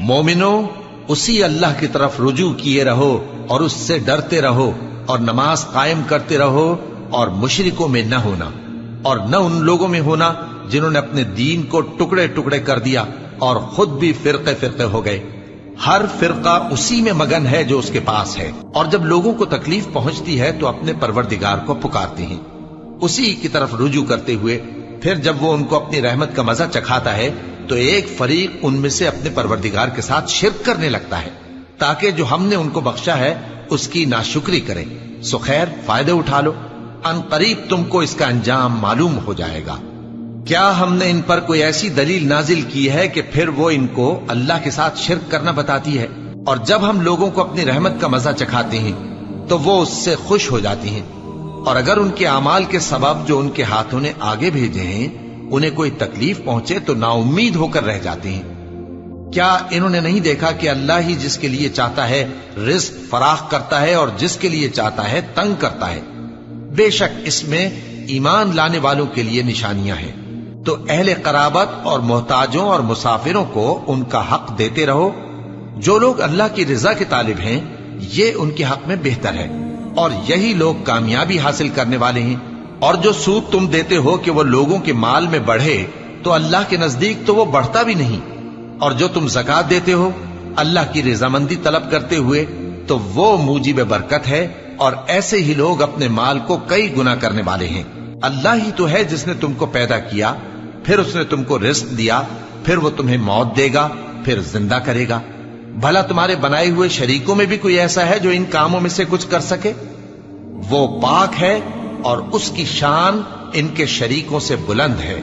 مومنو اسی اللہ کی طرف رجوع کیے رہو اور اس سے ڈرتے رہو اور نماز قائم کرتے رہو اور مشرکوں میں نہ ہونا اور نہ ان لوگوں میں ہونا جنہوں نے اپنے دین کو ٹکڑے ٹکڑے کر دیا اور خود بھی فرقے فرقے ہو گئے. ہر فرقہ اسی میں مگن ہے جو اس کے پاس ہے، اور جب لوگوں کو تکلیف پہنچتی ہے تو اپنے پروردگار کو پکارتے ہیں اسی کی طرف رجوع کرتے ہوئے. پھر جب وہ ان کو اپنی رحمت کا مزہ چکھاتا ہے تو ایک فریق ان میں سے اپنے پروردگار کے ساتھ شرک کرنے لگتا ہے تاکہ جو ہم نے ان کو بخشا ہے اس کی ناشکری کریں. سو خیر فائدے اٹھا لو، ان قریب تم کو اس کا انجام معلوم ہو جائے گا. کیا ہم نے ان پر کوئی ایسی دلیل نازل کی ہے کہ پھر وہ ان کو اللہ کے ساتھ شرک کرنا بتاتی ہے؟ اور جب ہم لوگوں کو اپنی رحمت کا مزہ چکھاتے ہیں تو وہ اس سے خوش ہو جاتی ہیں، اور اگر ان کے اعمال کے سبب جو ان کے ہاتھوں نے آگے بھیجے ہیں انہیں کوئی تکلیف پہنچے تو نا امید ہو کر رہ جاتے ہیں. کیا انہوں نے نہیں دیکھا کہ اللہ ہی جس کے لیے چاہتا ہے رزق فراخ کرتا ہے اور جس کے لیے چاہتا ہے تنگ کرتا ہے؟ بے شک اس میں ایمان لانے والوں کے لیے نشانیاں ہیں. تو اہل قرابت اور محتاجوں اور مسافروں کو ان کا حق دیتے رہو. جو لوگ اللہ کی رضا کے طالب ہیں یہ ان کے حق میں بہتر ہے، اور یہی لوگ کامیابی حاصل کرنے والے ہیں. اور جو سود تم دیتے ہو کہ وہ لوگوں کے مال میں بڑھے تو اللہ کے نزدیک تو وہ بڑھتا بھی نہیں، اور جو تم زکوٰۃ دیتے ہو اللہ کی رضامندی طلب کرتے ہوئے تو وہ موجب برکت ہے، اور ایسے ہی لوگ اپنے مال کو کئی گنا کرنے والے ہیں. اللہ ہی تو ہے جس نے تم کو پیدا کیا، پھر اس نے تم کو رزق دیا، پھر وہ تمہیں موت دے گا، پھر زندہ کرے گا. بھلا تمہارے بنائے ہوئے شریکوں میں بھی کوئی ایسا ہے جو ان کاموں میں سے کچھ کر سکے؟ وہ پاک ہے اور اس کی شان ان کے شریکوں سے بلند ہے.